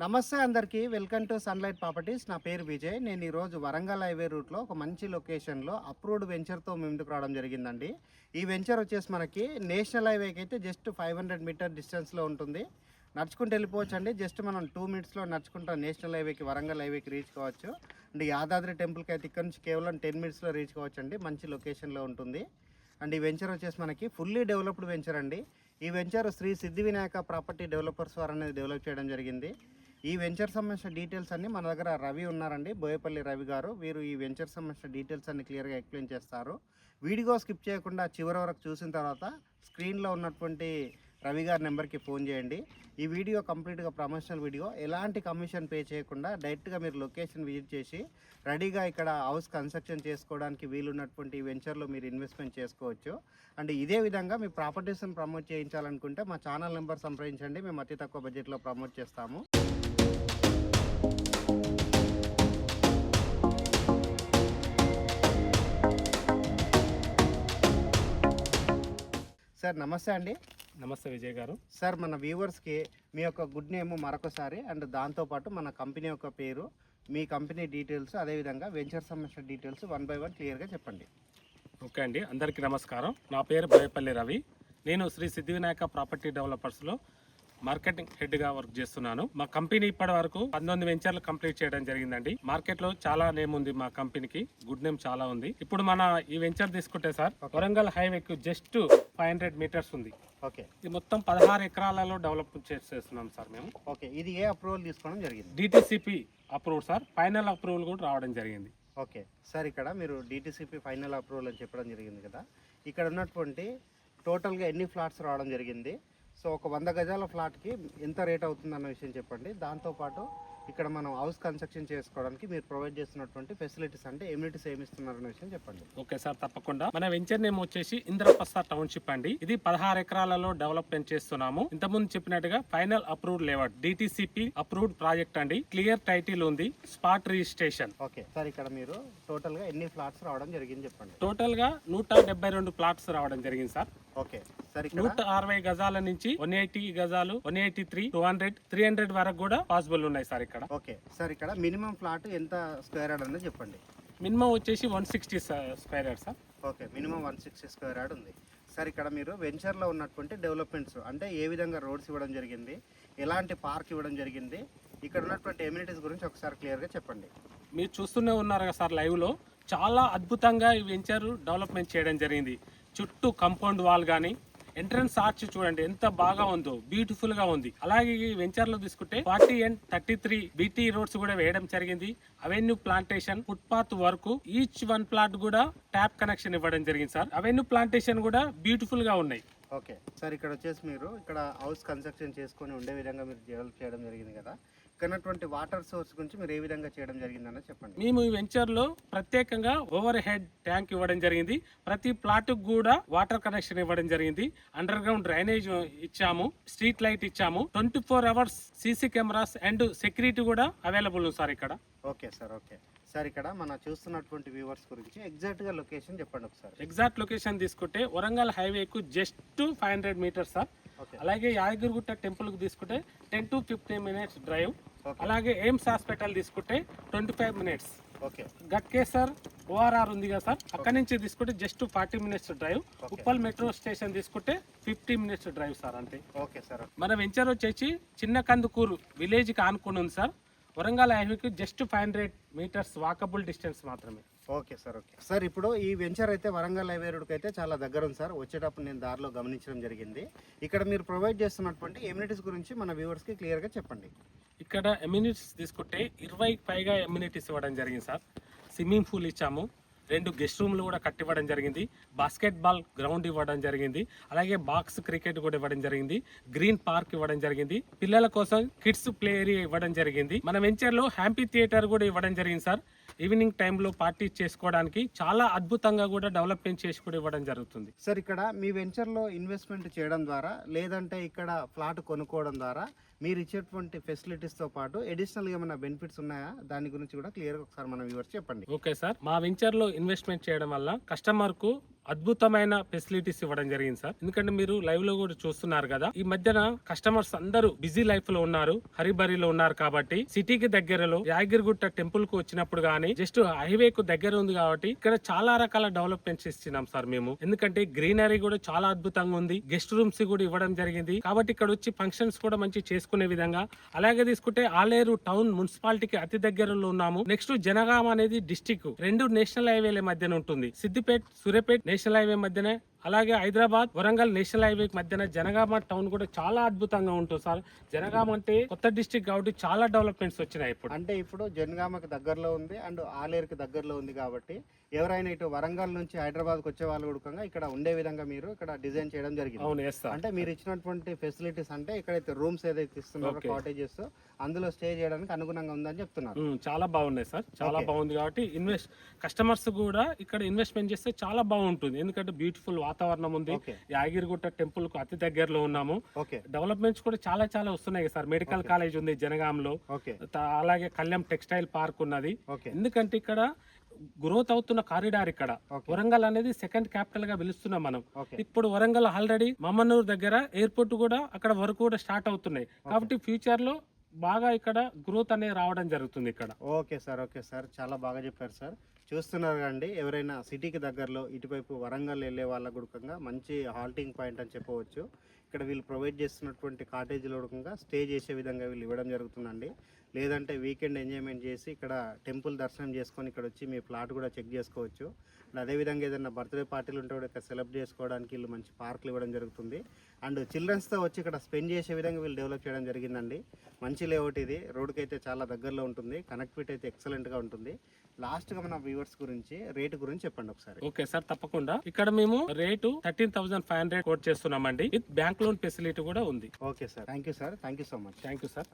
నమస్తే అందరికీ, welcome to sunlight properties. నా పేరు విజయ్. నేను ఈరోజు వరంగల్ హైవే రూట్లో ఒక మంచి లొకేషన్లో అప్రూవ్డ్ వెంచర్తో ముందుకు రావడం జరిగిందండి. ఈ వెంచర్ వచ్చేసి మనకి నేషనల్ హైవేకి అయితే జస్ట్ 500 మీటర్ డిస్టెన్స్లో ఉంటుంది. నడుచుకుంటూ వెళ్ళిపోవచ్చు అండి. జస్ట్ మనం 2 మినిట్స్లో నడుచుకుంటా నేషనల్ హైవేకి, వరంగల్ హైవేకి రీచ్ కావచ్చు. అండ్ యాదాద్రి టెంపుల్కి అయితే ఇక్కడ నుంచి కేవలం 10 మినిట్స్లో రీచ్ కావచ్చు అండి. మంచి లొకేషన్లో ఉంటుంది. అండ్ ఈ వెంచర్ వచ్చేసి మనకి ఫుల్లీ డెవలప్డ్ వెంచర్ అండి. ఈ వెంచర్ శ్రీ సిద్ధి వినాయక ప్రాపర్టీ డెవలపర్స్ వారు అనేది డెవలప్ చేయడం జరిగింది. ఈ వెంచర్ సంబంధించిన డీటెయిల్స్ అన్ని మన దగ్గర రవి ఉన్నారండి, బోయపల్లి రవి గారు. వీరు ఈ వెంచర్ సంబంధించిన డీటెయిల్స్ అన్ని క్లియర్గా ఎక్స్ప్లెయిన్ చేస్తారు. వీడియో స్కిప్ చేయకుండా చివరి వరకు చూసిన తర్వాత స్క్రీన్లో ఉన్నటువంటి రవి గారి నెంబర్కి ఫోన్ చేయండి. ఈ వీడియో కంప్లీట్గా ప్రమోషనల్ వీడియో, ఎలాంటి కమిషన్ పే చేయకుండా డైరెక్ట్గా మీరు లొకేషన్ విజిట్ చేసి రెడీగా ఇక్కడ హౌస్ కన్స్ట్రక్షన్ చేసుకోవడానికి వీలున్నటువంటి ఈ వెంచర్లో మీరు ఇన్వెస్ట్మెంట్ చేసుకోవచ్చు. అండ్ ఇదే విధంగా మీ ప్రాపర్టీస్ని ప్రమోట్ చేయించాలనుకుంటే మా ఛానల్ నెంబర్ సంప్రదించండి. మేము అతి తక్కువ బడ్జెట్లో ప్రమోట్ చేస్తాము. సార్ నమస్తే అండి. నమస్తే విజయ్ గారు. సార్ మన వ్యూవర్స్కి మీ యొక్క గుడ్ నేమ్ మరొకసారి, అండ్ దాంతోపాటు మన కంపెనీ యొక్క పేరు, మీ కంపెనీ డీటెయిల్స్, అదేవిధంగా వెంచర్ సంబంధించిన డీటెయిల్స్ 1 by 1 క్లియర్గా చెప్పండి. ఓకే అండి, అందరికీ నమస్కారం. నా పేరు బోయపల్లి రవి. నేను శ్రీ సిద్ధి వినాయక ప్రాపర్టీ డెవలపర్స్లో మార్కెటింగ్ హెడ్గా వర్క్ చేస్తున్నాను. మా కంపెనీ ఇప్పటి వరకు 19 వెంచర్లు కంప్లీట్ చేయడం జరిగిందండి. మార్కెట్లో చాలా నేమ్ ఉంది, మా కంపెనీకి గుడ్ నేమ్ చాలా ఉంది. ఇప్పుడు మన ఈ వెంచర్ తీసుకుంటే సార్, వరంగల్ హైవేకి జస్ట్ 500 మీటర్స్ ఉంది. ఓకే, ఇది మొత్తం 16 ఎకరాలలో డెవలప్ చేస్తున్నాం సార్ మేము. ఓకే, ఇది ఏ అప్రూవల్ తీసుకోవడం జరిగింది? DTCP approve sir, final approval కూడా రావడం జరిగింది. ఓకే సార్, ఇక్కడ మీరు డిటిసిపి ఫైనల్ అప్రూవల్ అని చెప్పడం జరిగింది కదా, ఇక్కడ ఉన్నటువంటి టోటల్గా ఎన్ని ఫ్లాట్స్ రావడం జరిగింది? సో ఒక 100 గజాల ఫ్లాట్కి ఎంత రేట్ అవుతుంది అన్న విషయం చెప్పండి. దాంతోపాటు ఇక్కడ మనం హౌస్ కన్స్ట్రక్షన్ చేసుకోవడానికి మీరు ప్రొవైడ్ చేస్తున్నటువంటి ఫెసిలిటీస్, అంటే ఎమ్యూనిటీస్ ఏమి ఇస్తున్నారన్న విషయం చెప్పండి. ఓకే సార్, తప్పకుండా. మన వెంచర్ నేమ్ వచ్చేసి ఇంద్రప్రస్థ టౌన్షిప్ అండి. ఇది 16 ఎకరాలలో డెవలప్మెంట్ చేస్తున్నాము. ఇంతకుముందు చెప్పినట్టుగా final approved layout, DTCP approved project అండి. క్లియర్ టైటిల్ ఉంది, స్పాట్ రిజిస్ట్రేషన్. ఓకే సార్, ఇక్కడ మీరు టోటల్ గా ఎన్ని ఫ్లాట్స్ రావడం జరిగింది చెప్పండి. టోటల్ గా 172 ప్లాట్స్ రావడం జరిగింది సార్. ఓకే సార్, 160 గజాల నుంచి 180 గజాలు, 183, 200, 300 వరకు కూడా పాసిబుల్ ఉన్నాయి సార్ ఇక్కడ. ఓకే సార్, ఇక్కడ మినిమం ఫ్లాట్ ఎంత స్క్వేర్ యార్డ్ అనేది చెప్పండి. మినిమం వచ్చేసి 160 square yard sir. Okay, minimum 160 square yard ఉంది. సార్, ఇక్కడ మీరు వెంచర్లో ఉన్నటువంటి డెవలప్మెంట్స్, అంటే ఏ విధంగా రోడ్స్ ఇవ్వడం జరిగింది, ఎలాంటి పార్క్ ఇవ్వడం జరిగింది, ఇక్కడ ఉన్నటువంటి ఎమ్యూనిటీస్ గురించి ఒకసారి క్లియర్గా చెప్పండి. మీరు చూస్తూనే ఉన్నారు కదా సార్, లైవ్లో చాలా అద్భుతంగా ఈ వెంచర్ డెవలప్మెంట్ చేయడం జరిగింది. చుట్టూ కాంపౌండ్ వాల్ కానీ, ఎంట్రన్స్ ఆర్చ్ చూడండి ఎంత బాగా ఉందో, బ్యూటిఫుల్ గా ఉంది. అలాగే ఈ వెంచర్ లో తీసుకుంటే 40 and 33 BT రోడ్స్ కూడా వేయడం జరిగింది. అవెన్యూ ప్లాంటేషన్, ఫుట్పాత్ వరకు ఈచ్ 1 ప్లాట్ కూడా ట్యాప్ కనెక్షన్ ఇవ్వడం జరిగింది సార్. అవెన్యూ ప్లాంటేషన్ కూడా బ్యూటిఫుల్ గా ఉన్నాయి. ఓకే సార్, ఇక్కడ వచ్చేసి మీరు ఇక్కడ హౌస్ కన్స్ట్రక్షన్ చేసుకొని ఉండే విధంగా మీరు డెవలప్ చేయడం జరిగింది కదా, ఇక్కడ వాటర్ సోర్స్ గురించి మీరు ఏ విధంగా చేయడం జరిగిందన్న చెప్పండి. మేము ఈ వెంచర్ లో ప్రత్యేకంగా ఓవర్ హెడ్ ట్యాంక్ ఇవ్వడం జరిగింది. ప్రతి ప్లాట్ కూడా వాటర్ కనెక్షన్ ఇవ్వడం జరిగింది. అండర్ గ్రౌండ్ డ్రైనేజ్ ఇచ్చాము, స్ట్రీట్ లైట్ ఇచ్చాము, 24 hours CC cameras and security కూడా అవైలబుల్ ఉంది సార్ ఇక్కడ. ఓకే సార్, ఓకే సార్, ఇక్కడ మన చూస్తున్నటువంటి వ్యూవర్స్ గురించి ఎగ్జాక్ట్ గా లొకేషన్ చెప్పండి ఒకసారి. ఎగ్జాక్ట్ లొకేషన్ తీసుకుంటే వరంగల్ హైవే కు జస్ట్ 500 మీటర్స్ సార్. అలాగే యాదగిరిగుట్ట టెంపుల్ కు తీసుకుంటే 10 to 15 minutes డ్రైవ్. అలాగే ఎయిమ్స్ హాస్పిటల్ తీసుకుంటే 25 minutes. ఓకే, గట్కేసర్ ORR ఉంది కదా సార్, అక్కడ నుంచి తీసుకుంటే just 40 minutes drive. Uppal metro station తీసుకుంటే 50 minutes డ్రైవ్ సార్, అంతే. ఓకే సార్, మన వెంచర్ వచ్చేసి చిన్న కందుకూరు విలేజ్ కి ఆనుకుని ఉంది సార్. వరంగల్ హైవేకి జస్ట్ 500 మీటర్స్ వాకబుల్ డిస్టెన్స్ మాత్రమే. ఓకే సార్, ఓకే సార్, ఇప్పుడు ఈ వెంచర్ అయితే వరంగల్ హైవే రోడ్కి అయితే చాలా దగ్గర ఉంది సార్. వచ్చేటప్పుడు నేను దారిలో గమనించడం జరిగింది. ఇక్కడ మీరు ప్రొవైడ్ చేస్తున్నటువంటి ఎమ్యూనిటీస్ గురించి మన వ్యూవర్స్కి క్లియర్గా చెప్పండి. ఇక్కడ ఎమ్యూనిటీస్ తీసుకుంటే 20కి పైగా ఎమ్యూనిటీస్ ఇవ్వడం జరిగింది సార్. స్విమ్మింగ్ పూల్ ఇచ్చాము, 2 గెస్ట్ రూమ్లు కూడా కట్టివ్వడం జరిగింది, బాస్కెట్బాల్ గ్రౌండ్ ఇవ్వడం జరిగింది, అలాగే బాక్స్ క్రికెట్ కూడా ఇవ్వడం జరిగింది, గ్రీన్ పార్క్ ఇవ్వడం జరిగింది, పిల్లల కోసం కిడ్స్ ప్లే ఏరియా ఇవ్వడం జరిగింది. మన వెంచర్లో హ్యాంపీ థియేటర్ కూడా ఇవ్వడం జరిగింది సార్. ఈవినింగ్ టైంలో పార్టీ చేసుకోవడానికి చాలా అద్భుతంగా కూడా డెవలప్మెంట్ చేసి కూడా ఇవ్వడం జరుగుతుంది సార్. ఇక్కడ మీ వెంచర్లో ఇన్వెస్ట్మెంట్ చేయడం ద్వారా, లేదంటే ఇక్కడ ఫ్లాట్ కొనుక్కోవడం ద్వారా మీరు ఇచ్చేటువంటి ఫెసిలిటీస్తో పాటు అడిషనల్గా ఏమైనా బెనిఫిట్స్ ఉన్నాయా, దాని గురించి కూడా క్లియర్గా ఒకసారి మన వ్యూవర్స్ చెప్పండి. ఓకే సార్, మా వెంచర్లో ఇన్వెస్ట్మెంట్ చేయడం వల్ల కస్టమర్కు అద్భుతమైన ఫెసిలిటీస్ ఇవ్వడం జరిగింది సార్. ఎందుకంటే మీరు లైవ్ లో కూడా చూస్తున్నారు కదా, ఈ మధ్యన కస్టమర్స్ అందరూ బిజీ లైఫ్ లో ఉన్నారు, హరిబరిలో ఉన్నారు కాబట్టి సిటీకి దగ్గరలో యాగిరిగుట్ట టెంపుల్ కు వచ్చినప్పుడు గానీ జస్ట్ హైవే కు దగ్గర ఉంది కాబట్టి ఇక్కడ చాలా రకాల డెవలప్మెంట్స్ ఇస్తున్నాం సార్ మేము. ఎందుకంటే గ్రీనరీ కూడా చాలా అద్భుతంగా ఉంది, గెస్ట్ రూమ్స్ కూడా ఇవ్వడం జరిగింది కాబట్టి ఇక్కడ వచ్చి ఫంక్షన్స్ కూడా మంచి చేసుకునే విధంగా. అలాగే తీసుకుంటే ఆలేరు టౌన్ మున్సిపాలిటీకి అతి దగ్గరలో ఉన్నాము. నెక్స్ట్ జనగామ అనేది డిస్టిక్, రెండు నేషనల్ హైవేల మధ్యన ఉంటుంది. సిద్దిపేట సూర్యాపేట నేషనల్ హైవే మధ్యనే, అలాగే హైదరాబాద్ వరంగల్ నేషనల్ హైవే మధ్యన జనగామ టౌన్ కూడా చాలా అద్భుతంగా ఉంటుంది సార్. జనగామ అంటే కొత్త డిస్ట్రిక్ట్ కాబట్టి చాలా డెవలప్మెంట్స్ వచ్చినాయి ఇప్పుడు. అంటే ఇప్పుడు జనగామకి దగ్గరలో ఉంది అండ్ ఆలేరుకి దగ్గరలో ఉంది కాబట్టి ఎవరైనా ఇటు వరంగల్ నుంచి హైదరాబాద్కి వచ్చే వాళ్ళు కూడా ఇక్కడ ఉండే విధంగా మీరు ఇక్కడ డిజైన్ చేయడం జరిగింది. అవును, ఎస్ సార్. అంటే మీరు ఇచ్చినటువంటి ఫెసిలిటీస్ అంటే ఇక్కడైతే రూమ్స్ ఏదైతే ఇస్తున్నారో కాటేజెస్ అందులో స్టే చేయడానికి అనుగుణంగా ఉందని చెప్తున్నారు. చాలా బాగున్నాయి సార్, చాలా బాగుంది కాబట్టి కస్టమర్స్ కూడా ఇక్కడ ఇన్వెస్ట్మెంట్ చేస్తే చాలా బాగుంటుంది. ఎందుకంటే బ్యూటిఫుల్ వాతావరణం ఉంది, యాగిరిగుట్ట టెంపుల్ కు అతి దగ్గరలో ఉన్నాము. డెవలప్మెంట్స్ కూడా చాలా చాలా వస్తున్నాయి సార్. మెడికల్ కాలేజ్ ఉంది జనగాంలో, అలాగే కళ్యాణ్ టెక్స్టైల్ పార్క్ ఉన్నది. ఎందుకంటే ఇక్కడ గ్రోత్ అవుతున్న కారిడార్, ఇక్కడ వరంగల్ అనేది సెకండ్ క్యాపిటల్ గా పిలుస్తున్నాం మనం. ఇప్పుడు వరంగల్ ఆల్రెడీ మమ్మనూరు దగ్గర ఎయిర్పోర్ట్ కూడా అక్కడ వర్క్ కూడా స్టార్ట్ అవుతున్నాయి కాబట్టి ఫ్యూచర్ లో బాగా ఇక్కడ గ్రోత్ అనేది రావడం జరుగుతుంది ఇక్కడ. ఓకే సార్, చాలా బాగా చెప్పారు సార్. చూస్తున్నారు కండి, ఎవరైనా సిటీకి దగ్గరలో ఇటువైపు వరంగల్ వెళ్ళే వాళ్ళ గుడకంగా మంచి హాల్టింగ్ పాయింట్ అని చెప్పవచ్చు. ఇక్కడ వీళ్ళు ప్రొవైడ్ చేస్తున్నటువంటి కాటేజీల గుడకంగా స్టే చేసే విధంగా వీళ్ళు ఇవ్వడం జరుగుతుందండి. లేదంటే వీకెండ్ ఎంజాయ్మెంట్ చేసి ఇక్కడ టెంపుల్ దర్శనం చేసుకొని ఇక్కడ వచ్చి మీ ప్లాట్ కూడా చెక్ చేసుకోవచ్చు. అండ్ అదేవిధంగా ఏదైనా బర్త్డే పార్టీలు ఉంటే కూడా ఇక్కడ సెలబ్రేట్ చేసుకోవడానికి వీళ్ళు మంచి పార్కులు ఇవ్వడం జరుగుతుంది. అండ్ చిల్డ్రన్స్తో వచ్చి ఇక్కడ స్పెండ్ చేసే విధంగా వీళ్ళు డెవలప్ చేయడం జరిగిందండి. మంచి లేఅవుట్ ఇది, రోడ్కి అయితే చాలా దగ్గరలో ఉంటుంది, కనెక్టివిటీ అయితే ఎక్సలెంట్గా ఉంటుంది. లాస్ట్గా మన వ్యూవర్స్ గురించి రేటు గురించి చెప్పండి ఒకసారి. ఓకే సార్, తప్పకుండా. ఇక్కడ మేము రేటు 13,500 కోట్ చేస్తున్నామండి, విత్ బ్యాంక్ లోన్ ఫెసిలిటీ కూడా ఉంది. Okay sir, thank you so much. Thank you sir.